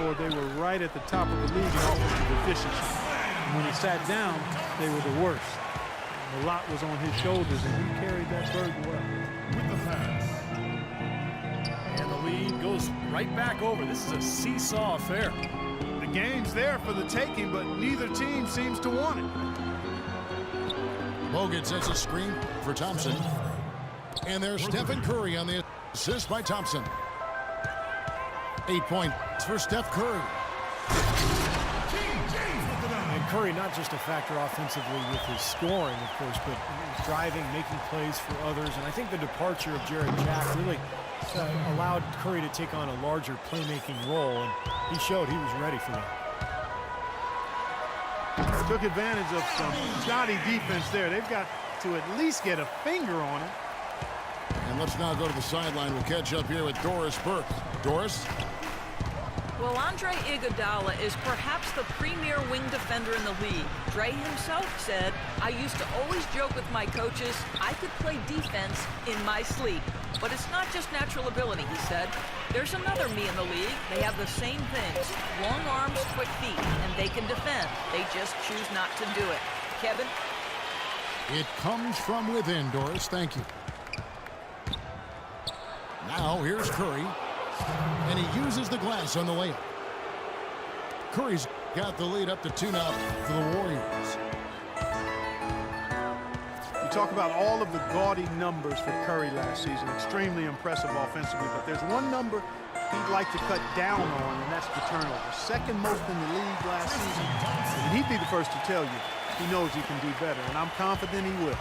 scored, they were right at the top of the league in offensive efficiency. And when he sat down, they were the worst. And a lot was on his shoulders, and he carried that burden well. With the pass. And the lead goes right back over. This is a seesaw affair. The game's there for the taking, but neither team seems to want it. Bogut sets a screen for Thompson. And there's Stephen Curry on the assist by Thompson. 8 points for Steph Curry. And Curry not just a factor offensively with his scoring, of course, but driving, making plays for others. And I think the departure of Jarrett Jack really allowed Curry to take on a larger playmaking role, and he showed he was ready for that. Took advantage of some shoddy defense there. They've got to at least get a finger on it. And let's now go to the sideline. We'll catch up here with Doris Burke. Doris? Well, Andre Iguodala is perhaps the premier wing defender in the league. Dre himself said, "I used to always joke with my coaches, I could play defense in my sleep. But it's not just natural ability," he said. "There's another me in the league. They have the same things. Long arms, quick feet, and they can defend. They just choose not to do it." Kevin? It comes from within, Doris. Thank you. Now here's Curry. And he uses the glass on the layup. Curry's got the lead up to 2 now for the Warriors. You talk about all of the gaudy numbers for Curry last season. Extremely impressive offensively. But there's one number he'd like to cut down on, and that's the turnover. Second most in the league last season. And he'd be the first to tell you he knows he can do better, and I'm confident he will.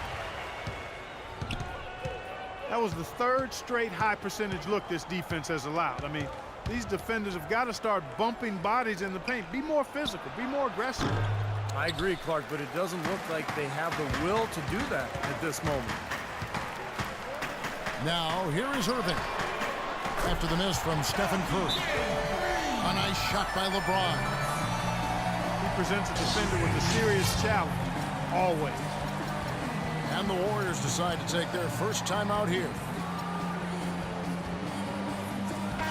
That was the 3rd straight high percentage look this defense has allowed. I mean, these defenders have got to start bumping bodies in the paint. Be more physical, be more aggressive. I agree, Clark, but it doesn't look like they have the will to do that at this moment. Now here is Irving. After the miss from Stephen Curry. A nice shot by LeBron. He presents a defender with a serious challenge, always. And the Warriors decide to take their first time out here.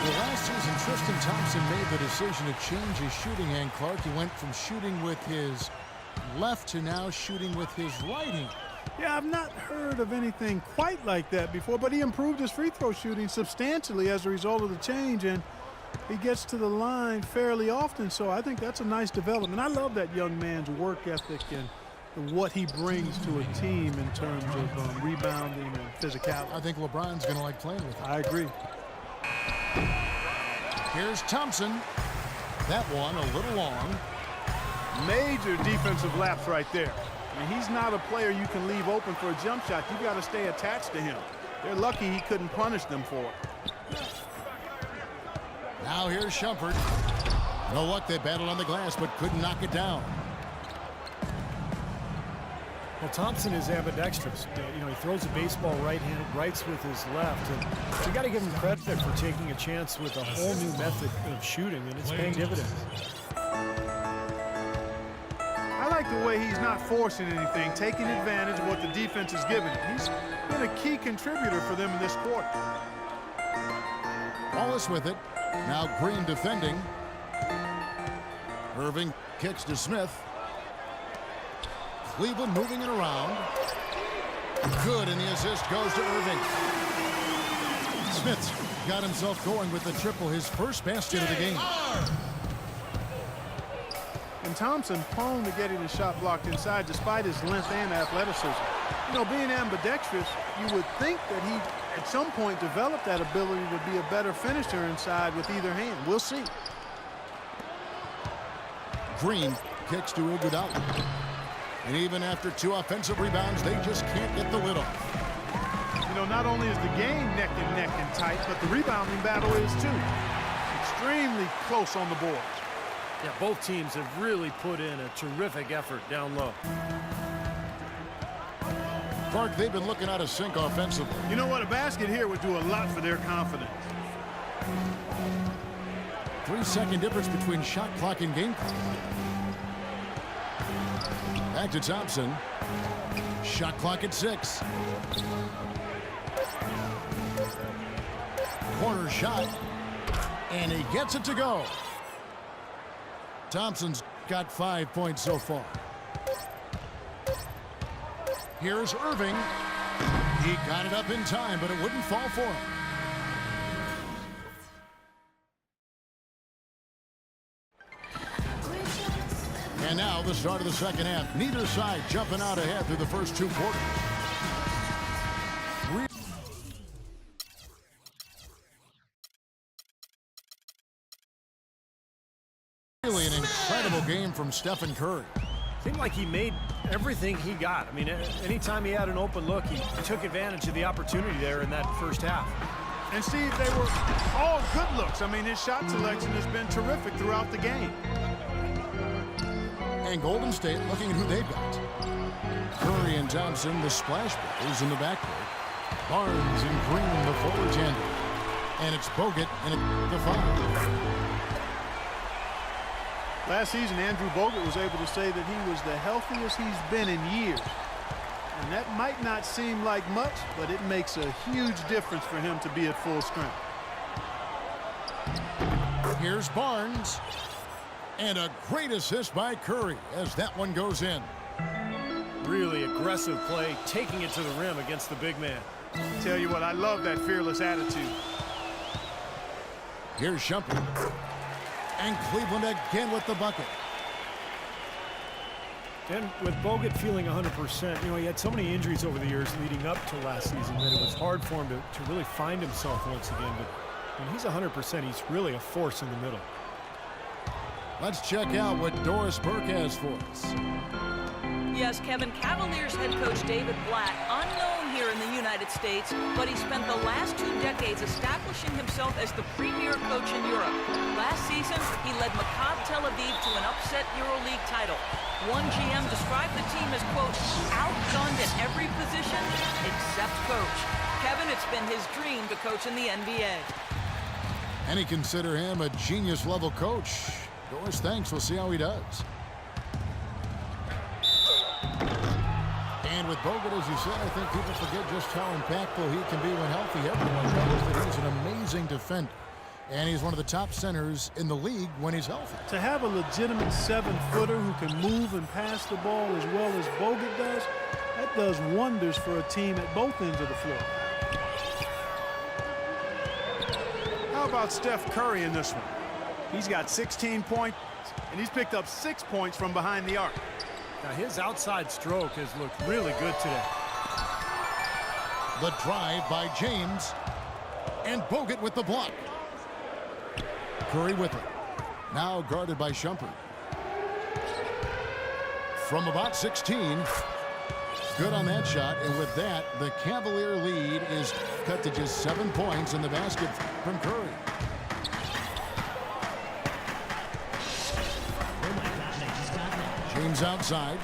Well, last season, Tristan Thompson made the decision to change his shooting hand, Clark. He went from shooting with his left to now shooting with his right hand. Yeah, I've not heard of anything quite like that before, but he improved his free throw shooting substantially as a result of the change, and he gets to the line fairly often, so I think that's a nice development. I love that young man's work ethic and what he brings to a team in terms of rebounding and physicality. I think LeBron's going to like playing with him. I agree. Here's Thompson. That one a little long. Major defensive lapse right there. I mean, he's not a player you can leave open for a jump shot. You've got to stay attached to him. They're lucky he couldn't punish them for it. Now here's Shumpert. You know what? They battled on the glass but couldn't knock it down. Well, Thompson is ambidextrous. You know, he throws a baseball right-handed, rights with his left. And you got to give him credit for taking a chance with a whole new method of shooting, and it's paying dividends. I like the way he's not forcing anything, taking advantage of what the defense has given him. He's been a key contributor for them in this quarter. Wallace with it. Now Green defending. Irving kicks to Smith. Cleveland moving it around. Good, and the assist goes to Irving. Smith's got himself going with the triple, his first basket of the game. And Thompson prone to getting the shot blocked inside despite his length and athleticism. You know, being ambidextrous, you would think that he at some point developed that ability to be a better finisher inside with either hand. We'll see. Green kicks to Iguodala. And even after 2 offensive rebounds, they just can't get the lid off. You know, not only is the game neck and tight, but the rebounding battle is too. Extremely close on the board. Yeah, both teams have really put in a terrific effort down low. Clark, they've been looking out of sync offensively. You know what? A basket here would do a lot for their confidence. 3-second difference between shot clock and game clock. Back to Thompson. Shot clock at 6. Corner shot. And he gets it to go. Thompson's got 5 points so far. Here's Irving. He got it up in time, but it wouldn't fall for him. And now the start of the second half. Neither side jumping out ahead through the first 2 quarters. Really an incredible game from Stephen Curry. Seemed like he made everything he got. I mean, anytime he had an open look, he took advantage of the opportunity there in that first half. And Steve, they were all good looks. I mean, his shot selection has been terrific throughout the game. And Golden State looking at who they've got. Curry and Thompson, the Splash Brothers in the backcourt. Barnes and Green, the forward tandem. And it's Bogut in the 5. Last season, Andrew Bogut was able to say that he was the healthiest he's been in years. And that might not seem like much, but it makes a huge difference for him to be at full strength. Here's Barnes. And a great assist by Curry as that one goes in. Really aggressive play, taking it to the rim against the big man. I tell you what, I love that fearless attitude. Here's Shumpert. And Cleveland again with the bucket. And with Bogut feeling 100%, you know, he had so many injuries over the years leading up to last season that it was hard for him to really find himself once again. But when he's 100%, he's really a force in the middle. Let's check out what Doris Burke has for us. Yes, Kevin, Cavaliers head coach David Blatt, unknown here in the United States, but he spent the last 2 decades establishing himself as the premier coach in Europe. Last season, he led Maccabi Tel Aviv to an upset EuroLeague title. One GM described the team as, quote, outgunned at every position except coach. Kevin, it's been his dream to coach in the NBA. And he consider him a genius-level coach. Doris, thanks. We'll see how he does. And with Bogut, as you said, I think people forget just how impactful he can be when healthy. Everyone knows that he's an amazing defender. And he's one of the top centers in the league when he's healthy. To have a legitimate 7-footer who can move and pass the ball as well as Bogut does, that does wonders for a team at both ends of the floor. How about Steph Curry in this one? He's got 16 points, and he's picked up 6 points from behind the arc. Now, his outside stroke has looked really good today. The drive by James. And Bogut with the block. Curry with it. Now guarded by Shumpert. From about 16. Good on that shot. And with that, the Cavalier lead is cut to just 7 points in the basket from Curry. James outside.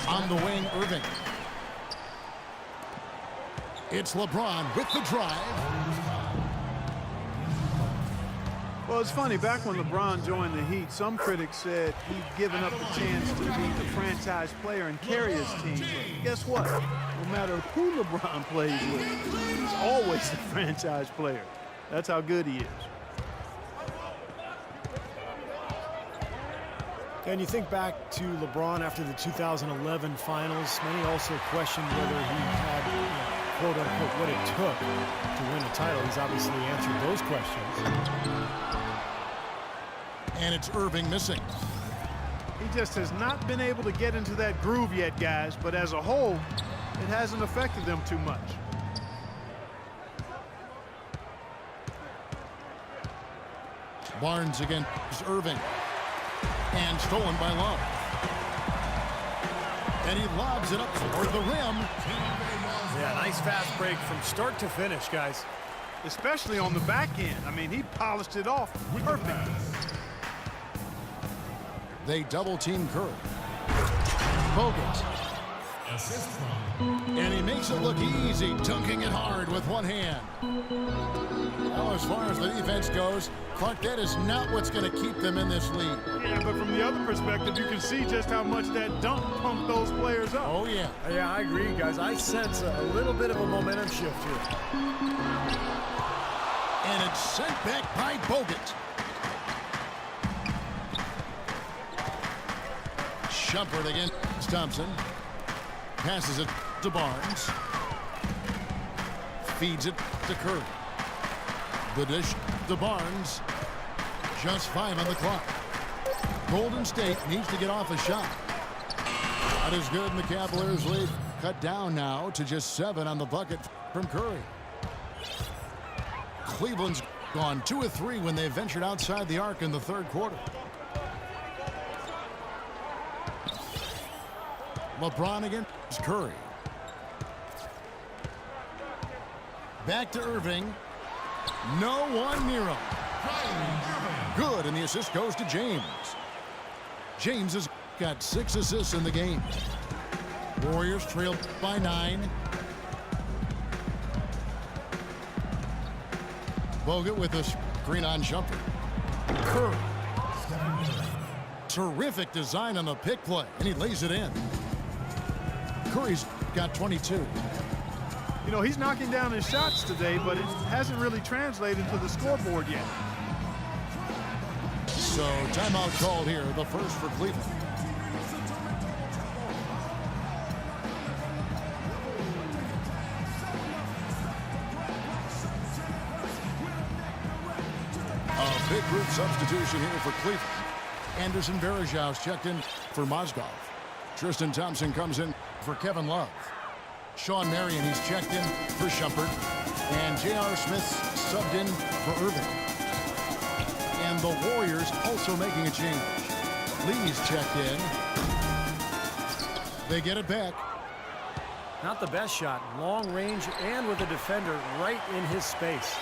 On the wing, Irving. It's LeBron with the drive. Well, it's funny. Back when LeBron joined the Heat, some critics said he'd given up the chance to be the franchise player and carry his team. But guess what? No matter who LeBron plays with, he's always the franchise player. That's how good he is. And you think back to LeBron after the 2011 finals, many also questioned whether he had, quote unquote, what it took to win a title. He's obviously answered those questions. And it's Irving missing. He just has not been able to get into that groove yet, guys, but as a whole, it hasn't affected them too much. Barnes against Irving. And stolen by Love. And he lobs it up toward the rim. Yeah, nice fast break from start to finish, guys. Especially on the back end. I mean, he polished it off perfect. They double team Curry. Bogut. And he makes it look easy, dunking it hard with one hand. Well, as far as the defense goes, Clark, that is not what's going to keep them in this league. Yeah, but from the other perspective, you can see just how much that dunk pumped those players up. Oh, yeah. Yeah, I agree, guys. I sense a little bit of a momentum shift here. And it's sent back by Bogut. Shumpert against Thompson. Passes it to Barnes. Feeds it to Curry. The dish to Barnes. Just 5 on the clock. Golden State needs to get off a shot. That is good, and the Cavaliers lead cut down now to just 7 on the bucket from Curry. Cleveland's gone 2 of 3 when they ventured outside the arc in the third quarter. LeBron against Curry. Back to Irving. No one near him. Good, and the assist goes to James. James has got 6 assists in the game. Warriors trailed by 9. Bogut with a screen on Shumpert. Curry. Terrific design on the pick play, and he lays it in. Curry's got 22. You know, he's knocking down his shots today, but it hasn't really translated to the scoreboard yet. So timeout called here, the first for Cleveland. A big group substitution here for Cleveland. Anderson Varejau's checked in for Mozgov. Tristan Thompson comes in for Kevin Love. Sean Marion, he's checked in for Shumpert. And J.R. Smith's subbed in for Irving. And the Warriors also making a change. Lee's checked in. They get it back. Not the best shot. Long range and with a defender right in his space.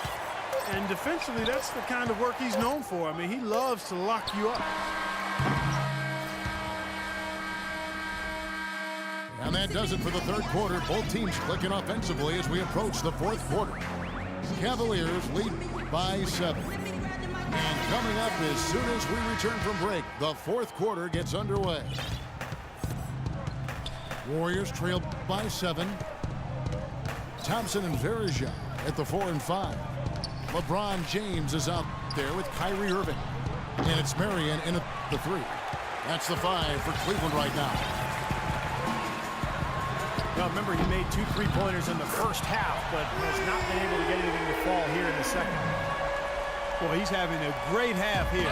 And defensively, that's the kind of work he's known for. I mean, he loves to lock you up. And that does it for the third quarter. Both teams clicking offensively as we approach the fourth quarter. Cavaliers lead by 7. And coming up as soon as we return from break, the fourth quarter gets underway. Warriors trail by 7. Thompson and Varejao at the 4 and 5. LeBron James is out there with Kyrie Irving. And it's Marion in at the 3. That's the 5 for Cleveland right now. Now remember, he made 2 3-pointers in the first half, but has not been able to get anything to fall here in the second. Well, he's having a great half here.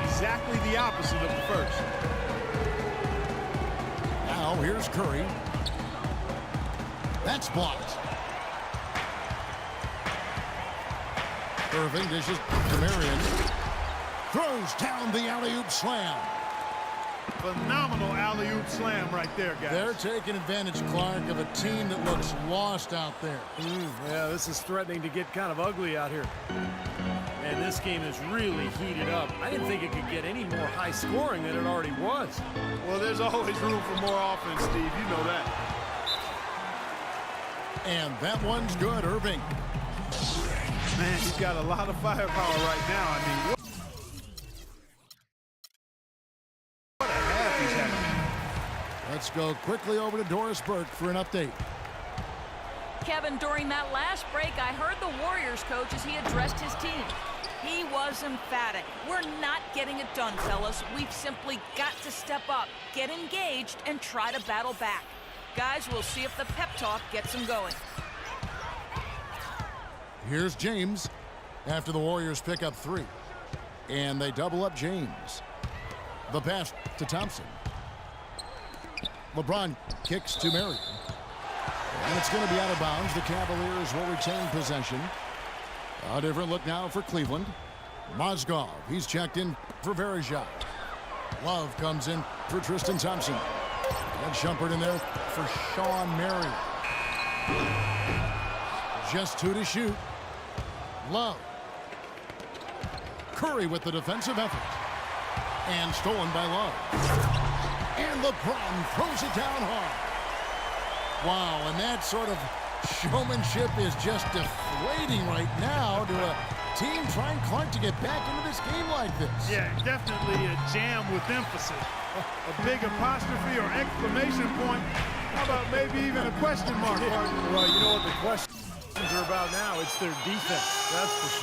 Exactly the opposite of the first. Now here's Curry. That's blocked. Irving dishes to Marion. Throws down the alley-oop slam. Phenomenal alley-oop slam right there, guys. They're taking advantage, Clark, of a team that looks lost out there. Yeah, this is threatening to get kind of ugly out here. And this game is really heated up. I didn't think it could get any more high scoring than it already was. Well, there's always room for more offense, Steve. You know that. And that one's good, Irving. Man, he's got a lot of firepower right now. I mean, what a half he's having. Let's go quickly over to Doris Burke for an update. Kevin, during that last break, I heard the Warriors coach as he addressed his team. He was emphatic. We're not getting it done, fellas. We've simply got to step up, get engaged, and try to battle back. Guys, we'll see if the pep talk gets them going. Here's James after the Warriors pick up 3. And they double up James. The pass to Thompson. LeBron kicks to Marion. And it's going to be out of bounds. The Cavaliers will retain possession. A different look now for Cleveland. Mozgov, he's checked in for Varejao. Love comes in for Tristan Thompson. And Shumpert in there for Sean Marion. Just 2 to shoot. Love. Curry with the defensive effort. And stolen by Love. And LeBron throws it down hard. Wow, and that sort of showmanship is just deflating right now to a team trying Clark to get back into this game like this. Yeah, definitely a jam with emphasis. A big apostrophe or exclamation point. How about maybe even a question mark, partner? Well, you know what the questions are about now? It's their defense. That's for sure.